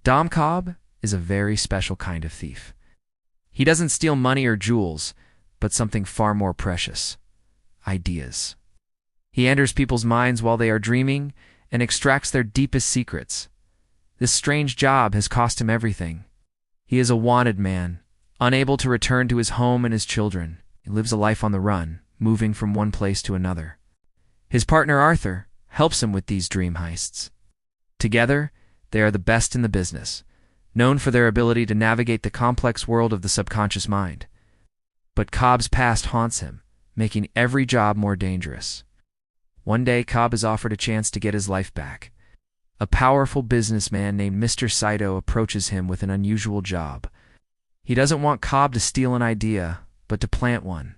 Dom Cobb is a very special kind of thief. He doesn't steal money or jewels, but something far more precious: ideas. He enters people's minds while they are dreaming and extracts their deepest secrets. This strange job has cost him everything. He is a wanted man, unable to return to his home and his children. He lives a life on the run, moving from one place to another. His partner Arthur helps him with these dream heists. Together, they are the best in the business, known for their ability to navigate the complex world of the subconscious mind. But Cobb's past haunts him, making every job more dangerous. One day, Cobb is offered a chance to get his life back. A powerful businessman named Mr. Saito approaches him with an unusual job. He doesn't want Cobb to steal an idea, but to plant one.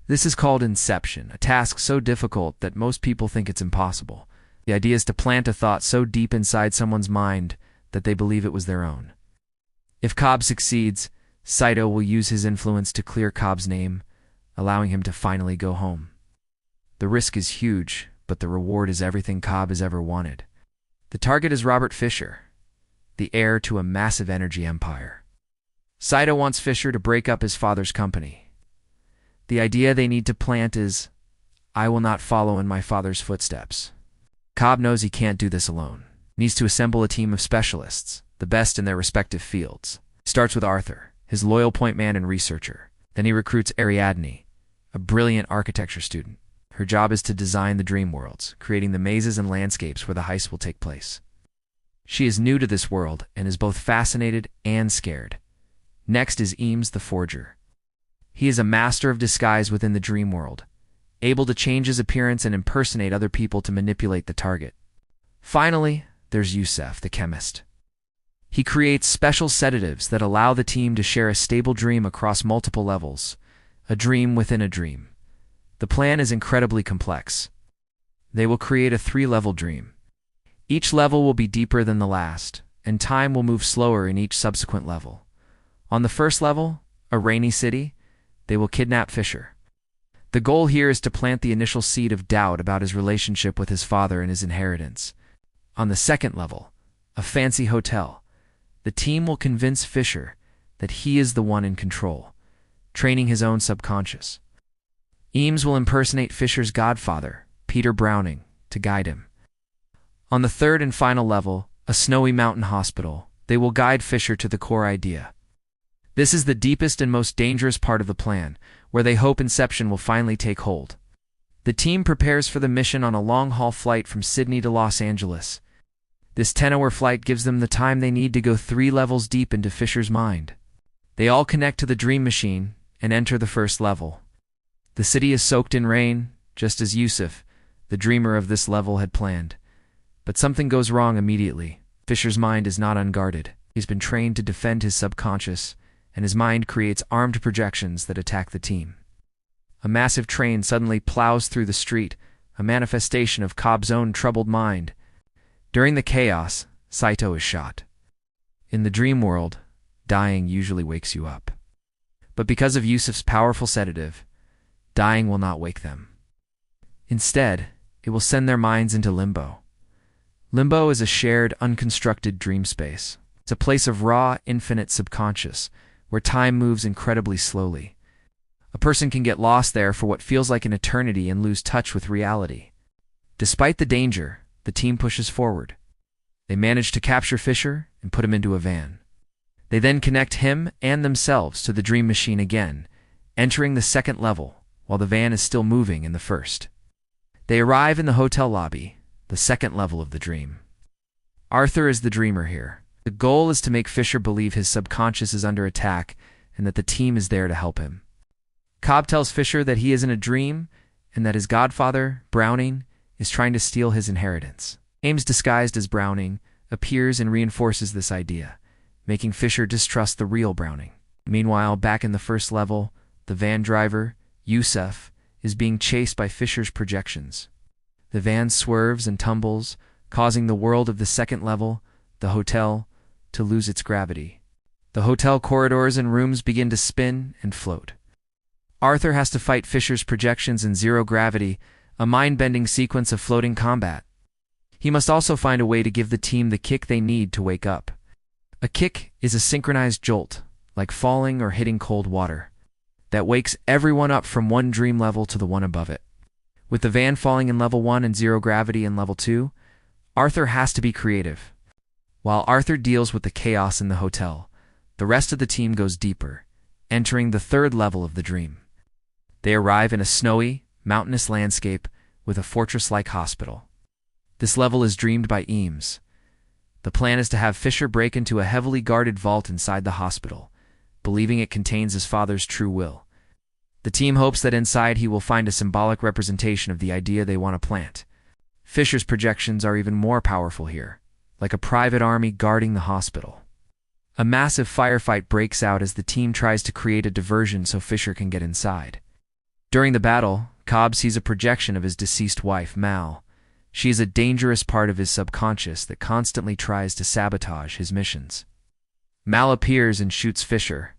This is called Inception, a task so difficult that most people think it's impossible. The idea is to plant a thought so deep inside someone's mind that they believe it was their own. If Cobb succeeds, Saito will use his influence to clear Cobb's name, allowing him to finally go home. The risk is huge, but the reward is everything Cobb has ever wanted. The target is Robert Fisher, the heir to a massive energy empire. Saito wants Fisher to break up his father's company. The idea they need to plant is, "I will not follow in my father's footsteps." Cobb knows he can't do this alone. He needs to assemble a team of specialists, the best in their respective fields. He starts with Arthur, his loyal point man and researcher. Then he recruits Ariadne, a brilliant architecture student. Her job is to design the dream worlds, creating the mazes and landscapes where the heist will take place. She is new to this world and is both fascinated and scared. Next is Eames the Forger. He is a master of disguise within the dream world, able to change his appearance and impersonate other people to manipulate the target. Finally, there's Yusef, the chemist. He creates special sedatives that allow the team to share a stable dream across multiple levels, a dream within a dream. The plan is incredibly complex. They will create a 3-level dream. Each level will be deeper than the last, and time will move slower in each subsequent level. On the first level, a rainy city, they will kidnap Fisher. The goal here is to plant the initial seed of doubt about his relationship with his father and his inheritance. On the second level, a fancy hotel, the team will convince Fisher that he is the one in control, training his own subconscious. Eames will impersonate Fisher's godfather, Peter Browning, to guide him. On the third and final level, a snowy mountain hospital, they will guide Fisher to the core idea. This is the deepest and most dangerous part of the plan, where they hope Inception will finally take hold. The team prepares for the mission on a long-haul flight from Sydney to Los Angeles. This 10-hour flight gives them the time they need to go 3 levels deep into Fisher's mind. They all connect to the dream machine and enter the first level. The city is soaked in rain, just as Yusef, the dreamer of this level, had planned. But something goes wrong immediately. Fisher's mind is not unguarded. He's been trained to defend his subconscious, and his mind creates armed projections that attack the team. A massive train suddenly plows through the street, a manifestation of Cobb's own troubled mind. During the chaos, Saito is shot. In the dream world, dying usually wakes you up. But because of Yusef's powerful sedative, dying will not wake them. Instead, it will send their minds into limbo. Limbo is a shared, unconstructed dream space. It's a place of raw, infinite subconscious, where time moves incredibly slowly. A person can get lost there for what feels like an eternity and lose touch with reality. Despite the danger, the team pushes forward. They manage to capture Fisher and put him into a van. They then connect him and themselves to the dream machine again, entering the second level, while the van is still moving in the first. They arrive in the hotel lobby, the second level of the dream. Arthur is the dreamer here. The goal is to make Fisher believe his subconscious is under attack and that the team is there to help him. Cobb tells Fisher that he is in a dream and that his godfather, Browning, is trying to steal his inheritance. Eames, disguised as Browning, appears and reinforces this idea, making Fisher distrust the real Browning. Meanwhile, back in the first level, the van driver, Yusef, is being chased by Fisher's projections. The van swerves and tumbles, causing the world of the second level, the hotel, to lose its gravity. The hotel corridors and rooms begin to spin and float. Arthur has to fight Fisher's projections in zero gravity, a mind-bending sequence of floating combat. He must also find a way to give the team the kick they need to wake up. A kick is a synchronized jolt, like falling or hitting cold water, that wakes everyone up from one dream level to the one above it. With the van falling in level 1 and zero gravity in level 2, Arthur has to be creative. While Arthur deals with the chaos in the hotel, the rest of the team goes deeper, entering the third level of the dream. They arrive in a snowy, mountainous landscape with a fortress-like hospital. This level is dreamed by Eames. The plan is to have Fisher break into a heavily guarded vault inside the hospital, believing it contains his father's true will. The team hopes that inside he will find a symbolic representation of the idea they want to plant. Fisher's projections are even more powerful here, like a private army guarding the hospital. A massive firefight breaks out as the team tries to create a diversion so Fisher can get inside. During the battle, Cobb sees a projection of his deceased wife, Mal. She is a dangerous part of his subconscious that constantly tries to sabotage his missions. Mal appears and shoots Fisher.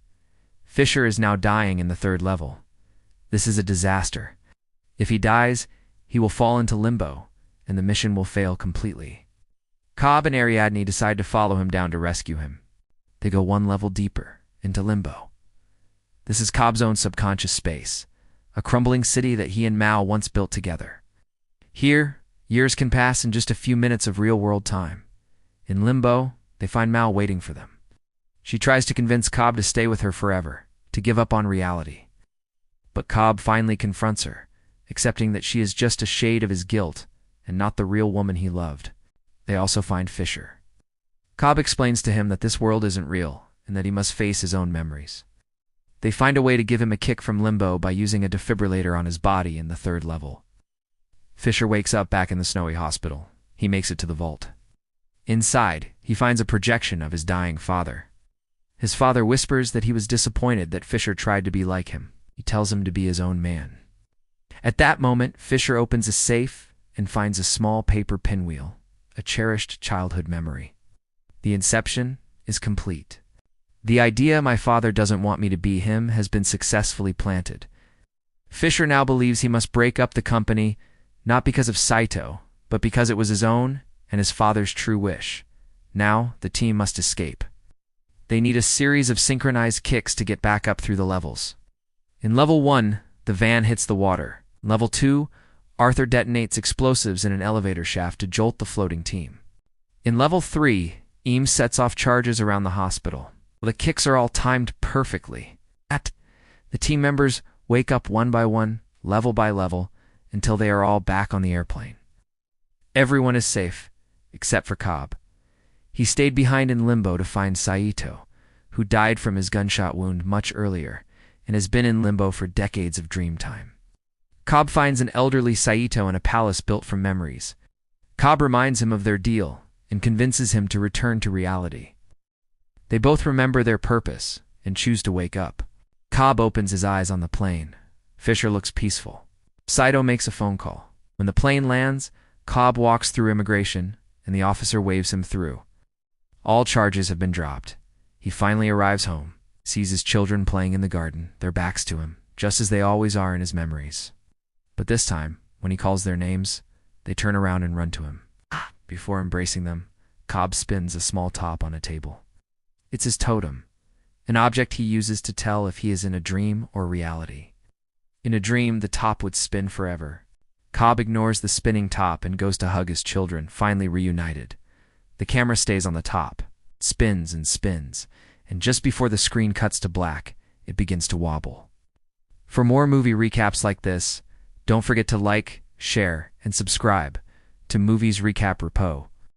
Fisher is now dying in the third level. This is a disaster. If he dies, he will fall into limbo, and the mission will fail completely. Cobb and Ariadne decide to follow him down to rescue him. They go one level deeper, into limbo. This is Cobb's own subconscious space, a crumbling city that he and Mal once built together. Here, years can pass in just a few minutes of real-world time. In limbo, they find Mal waiting for them. She tries to convince Cobb to stay with her forever, to give up on reality. But Cobb finally confronts her, accepting that she is just a shade of his guilt and not the real woman he loved. They also find Fisher. Cobb explains to him that this world isn't real and that he must face his own memories. They find a way to give him a kick from limbo by using a defibrillator on his body in the third level. Fisher wakes up back in the snowy hospital. He makes it to the vault. Inside, he finds a projection of his dying father. His father whispers that he was disappointed that Fisher tried to be like him. He tells him to be his own man. At that moment, Fisher opens a safe and finds a small paper pinwheel, a cherished childhood memory. The Inception is complete. The idea my father doesn't want me to be him has been successfully planted. Fisher now believes he must break up the company, not because of Saito, but because it was his own and his father's true wish. Now, the team must escape. They need a series of synchronized kicks to get back up through the levels. In level 1, the van hits the water. In level 2, Arthur detonates explosives in an elevator shaft to jolt the floating team. In level 3, Eames sets off charges around the hospital. The kicks are all timed perfectly. The team members wake up one by one, level by level, until they are all back on the airplane. Everyone is safe, except for Cobb. He stayed behind in limbo to find Saito, who died from his gunshot wound much earlier, and has been in limbo for decades of dream time. Cobb finds an elderly Saito in a palace built from memories. Cobb reminds him of their deal and convinces him to return to reality. They both remember their purpose and choose to wake up. Cobb opens his eyes on the plane. Fisher looks peaceful. Saito makes a phone call. When the plane lands, Cobb walks through immigration, and the officer waves him through. All charges have been dropped. He finally arrives home, sees his children playing in the garden, their backs to him, just as they always are in his memories. But this time, when he calls their names, they turn around and run to him. Before embracing them, Cobb spins a small top on a table. It's his totem, an object he uses to tell if he is in a dream or reality. In a dream, the top would spin forever. Cobb ignores the spinning top and goes to hug his children, finally reunited. The camera stays on the top, spins and spins, and just before the screen cuts to black, it begins to wobble. For more movie recaps like this, don't forget to like, share, and subscribe to Movies Recap Repo.